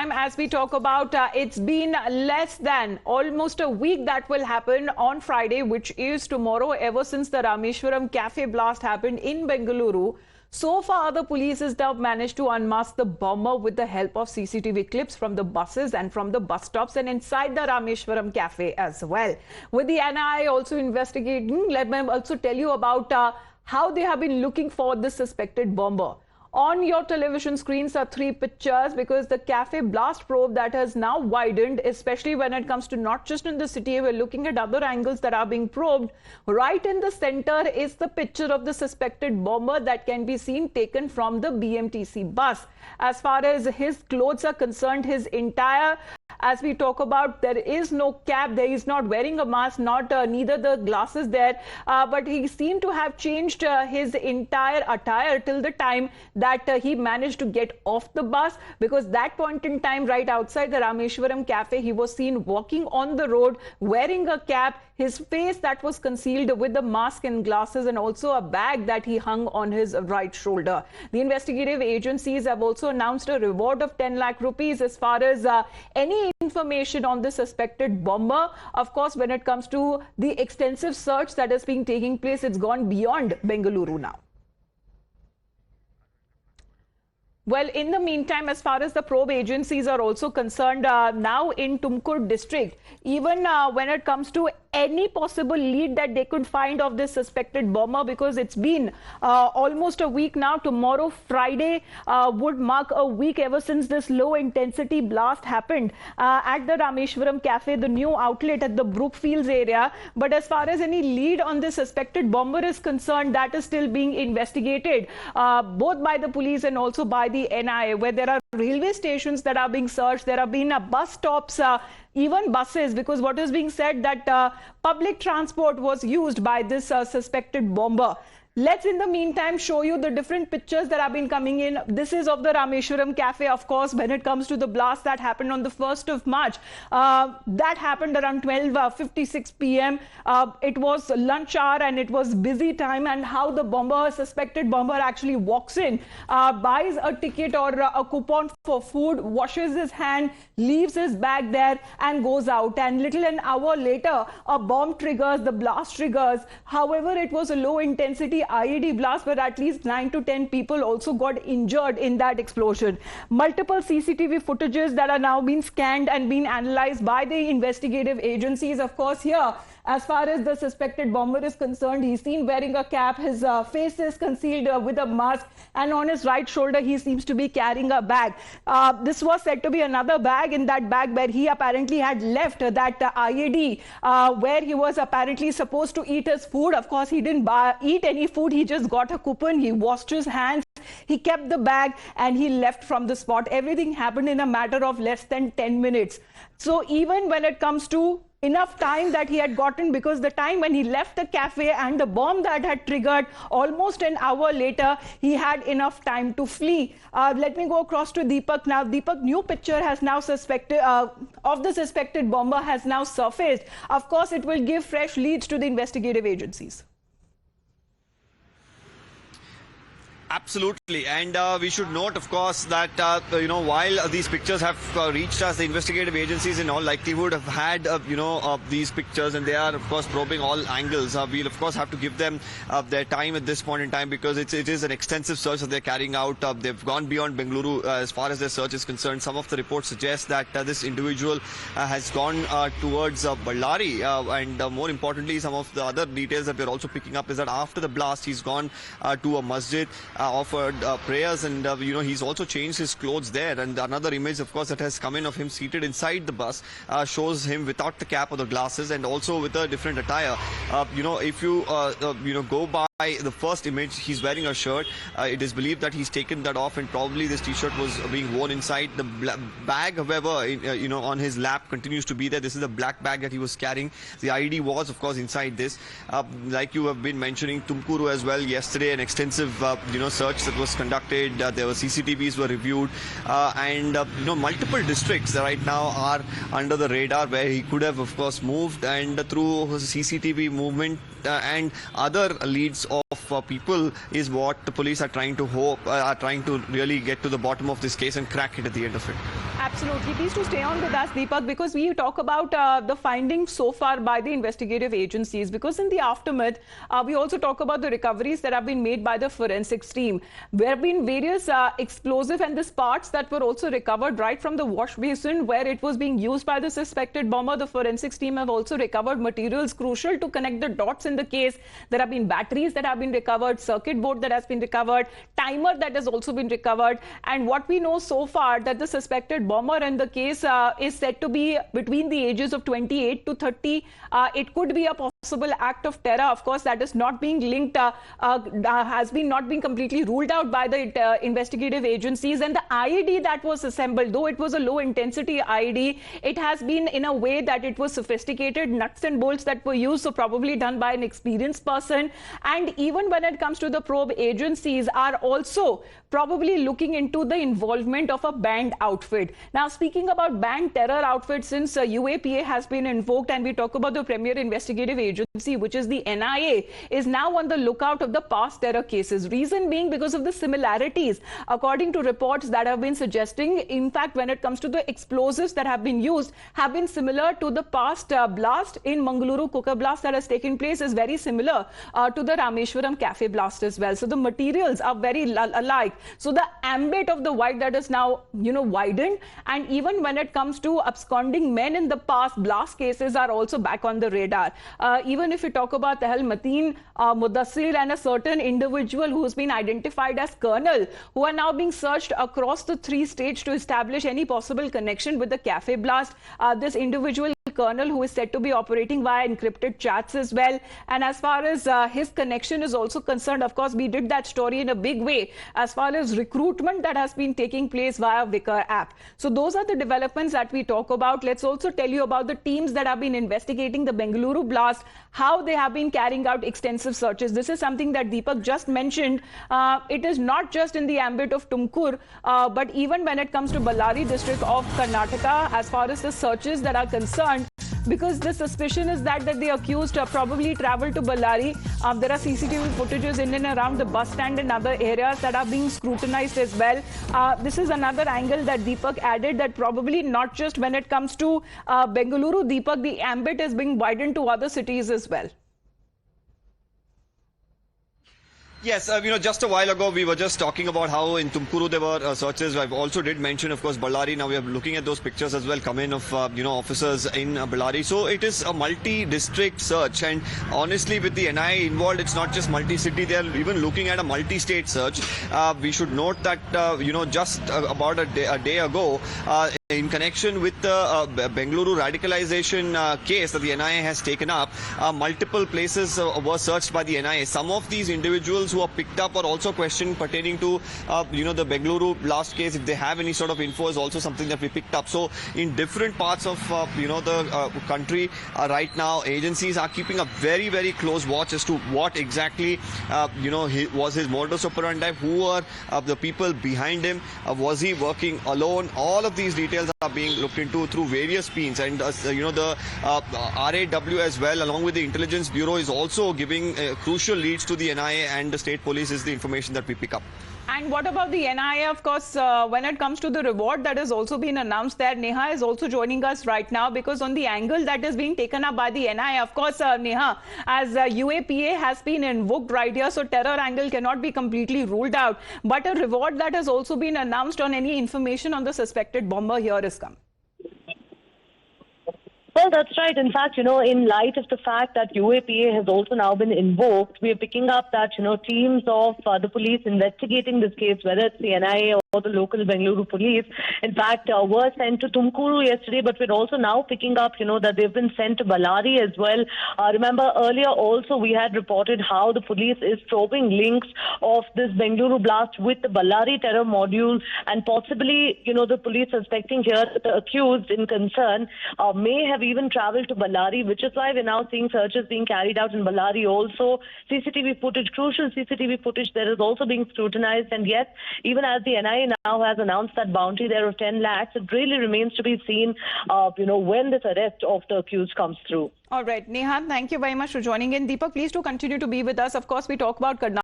meantime, as we talk about, it's been less than almost a week that will happen on Friday, which is tomorrow, ever since the Rameshwaram Cafe blast happened in Bengaluru. So far, the police has now managed to unmask the bomber with the help of CCTV clips from the buses and from the bus stops and inside the Rameshwaram Cafe as well. With the NIA also investigating, let me also tell you about how they have been looking for this suspected bomber. On your television screens are three pictures because the cafe blast probe that has now widened, especially when it comes to not just in the city, we're looking at other angles that are being probed. Right in the center is the picture of the suspected bomber that can be seen taken from the BMTC bus. As far as his clothes are concerned, his entire, as we talk about, there is no cap, there is not wearing a mask, neither the glasses there, but he seemed to have changed his entire attire till the time that he managed to get off the bus, because that point in time, right outside the Rameshwaram Cafe, he was seen walking on the road wearing a cap, his face that was concealed with the mask and glasses, and also a bag that he hung on his right shoulder. The investigative agencies have also announced a reward of 10 lakh rupees as far as any information on the suspected bomber. Of course, when it comes to the extensive search that is being taking place, it's gone beyond Bengaluru now. Well, in the meantime, as far as the probe agencies are also concerned, now in Tumkur district, even when it comes to any possible lead that they could find of this suspected bomber, because it's been almost a week now. Tomorrow, Friday, would mark a week ever since this low-intensity blast happened at the Rameshwaram Cafe, the new outlet at the Brookfields area. But as far as any lead on this suspected bomber is concerned, that is still being investigated, both by the police and also by the NIA, where there are railway stations that are being searched. There have been bus stops, even buses, because what is being said that public transport was used by this suspected bomber. Let's, in the meantime, show you the different pictures that have been coming in. This is of the Rameshwaram Cafe, of course, when it comes to the blast that happened on the 1st of March. That happened around 12:56 p.m. It was lunch hour and it was busy time, and how the bomber, suspected bomber, actually walks in, buys a ticket or a coupon for food, washes his hand, leaves his bag there and goes out. And little an hour later, a bomb triggers, the blast triggers. However, it was a low intensity IED blast where at least 9 to 10 people also got injured in that explosion. Multiple CCTV footages that are now being scanned and being analyzed by the investigative agencies. Of course, here, as far as the suspected bomber is concerned, he's seen wearing a cap, his face is concealed with a mask, and on his right shoulder he seems to be carrying a bag. This was said to be another bag. In that bag where he apparently had left that IED, where he was apparently supposed to eat his food. Of course, he didn't eat any food, he just got a coupon, he washed his hands, he kept the bag and he left from the spot. Everything happened in a matter of less than 10 minutes. So even when it comes to enough time that he had gotten, because the time when he left the cafe and the bomb that had triggered almost an hour later, he had enough time to flee. Let me go across to Deepak now. Deepak, new picture has now of the suspected bomber has now surfaced. Of course, it will give fresh leads to the investigative agencies. Absolutely, and we should note, of course, that while these pictures have reached us, the investigative agencies in all likelihood have had these pictures, and they are, of course, probing all angles. We'll, of course, have to give them their time at this point in time, because it is an extensive search that they're carrying out. They've gone beyond Bengaluru as far as their search is concerned. Some of the reports suggest that this individual has gone towards Ballari, and more importantly, some of the other details that we're also picking up is that after the blast, he's gone to a masjid, offered prayers, and he's also changed his clothes there. And another image, of course, that has come in of him seated inside the bus shows him without the cap or the glasses, and also with a different attire. If you go by the first image, he's wearing a shirt. It is believed that he's taken that off, and probably this t-shirt was being worn inside. The bag, however, on his lap continues to be there. This is a black bag that he was carrying. The IED was, of course, inside this. Like you have been mentioning, Tumkuru as well. Yesterday, an extensive search that was conducted. There were CCTVs were reviewed, and multiple districts right now are under the radar where he could have, of course, moved, and through CCTV movement and other leads of people is what the police are trying to really get to the bottom of this case and crack it at the end of it. Absolutely. Please to stay on with us, Deepak, because we talk about the findings so far by the investigative agencies. Because in the aftermath, we also talk about the recoveries that have been made by the forensics team. There have been various explosive and these parts that were also recovered right from the wash basin where it was being used by the suspected bomber. The forensics team have also recovered materials crucial to connect the dots in the case. There have been batteries that have been recovered, circuit board that has been recovered, timer that has also been recovered. And what we know so far that the suspected bomber in the case is said to be between the ages of 28 to 30. It could be a possible act of terror. Of course, that is not being linked, has been not been completely ruled out by the investigative agencies. And the IED that was assembled, though it was a low intensity IED, it has been in a way that it was sophisticated, nuts and bolts that were used, so probably done by an experienced person. And even when it comes to the probe agencies are also probably looking into the involvement of a banned outfit. Now, speaking about banned terror outfits, since UAPA has been invoked and we talk about the premier investigative agency, which is the NIA, is now on the lookout of the past terror cases. Reason being because of the similarities, according to reports that have been suggesting, in fact, when it comes to the explosives that have been used, have been similar to the past blast in Mangaluru cooker blast that has taken place, is very similar to the Rameshwaram Cafe blast as well. So the materials are very alike. So the ambit of the white that is now, widened, and even when it comes to absconding men in the past, blast cases are also back on the radar. Even if you talk about Tahal Mateen, Mudassir, and a certain individual who's been identified as Colonel, who are now being searched across the 3 states to establish any possible connection with the cafe blast. This individual Colonel, who is said to be operating via encrypted chats as well. And as far as his connection is also concerned, of course, we did that story in a big way as far as recruitment that has been taking place via Vicar app. So those are the developments that we talk about. Let's also tell you about the teams that have been investigating the Bengaluru blast, how they have been carrying out extensive searches. This is something that Deepak just mentioned. It is not just in the ambit of Tumkur, but even when it comes to Ballari district of Karnataka, as far as the searches that are concerned, because the suspicion is that the accused probably traveled to Ballari. There are CCTV footages in and around the bus stand and other areas that are being scrutinized as well. This is another angle that Deepak added, that probably not just when it comes to Bengaluru, Deepak, the ambit is being widened to other cities as well. Yes, just a while ago we were just talking about how in Tumkuru there were searches. I also did mention, of course, Ballari. Now we are looking at those pictures as well come in of, officers in Ballari. So it is a multi-district search, and honestly with the NIA involved, it's not just multi-city. They are even looking at a multi-state search. We should note that, just about a day ago, in connection with the Bengaluru radicalization case that the NIA has taken up, multiple places were searched by the NIA. Some of these individuals who are picked up are also questioned pertaining to, the Bengaluru blast case. If they have any sort of info is also something that we picked up. So in different parts of, the country right now, agencies are keeping a very, very close watch as to what exactly, was his modus operandi, who are the people behind him, was he working alone? All of these details are being looked into through various means, and the RAW as well, along with the Intelligence Bureau, is also giving crucial leads to the NIA and the state police, is the information that we pick up. And what about the NIA? Of course, when it comes to the reward that has also been announced there, Neha is also joining us right now, because on the angle that is being taken up by the NIA, of course, Neha, as UAPA has been invoked right here, so terror angle cannot be completely ruled out. But a reward that has also been announced on any information on the suspected bomber here has come. Well, that's right. In fact, in light of the fact that UAPA has also now been invoked, we are picking up that, teams of the police investigating this case, whether it's the NIA or the local Bengaluru police, in fact, were sent to Tumkuru yesterday, but we're also now picking up, that they've been sent to Ballari as well. Remember, earlier also we had reported how the police is probing links of this Bengaluru blast with the Ballari terror module, and possibly, the police suspecting here that the accused in concern may have even traveled to Ballari, which is why we're now seeing searches being carried out in Ballari also. CCTV footage, crucial CCTV footage, that is also being scrutinized. And yes, even as the NIA now has announced that bounty there of 10 lakhs, it really remains to be seen, when this arrest of the accused comes through. All right, Neha, thank you very much for joining in. Deepak, please do continue to be with us. Of course, we talk about Karnataka.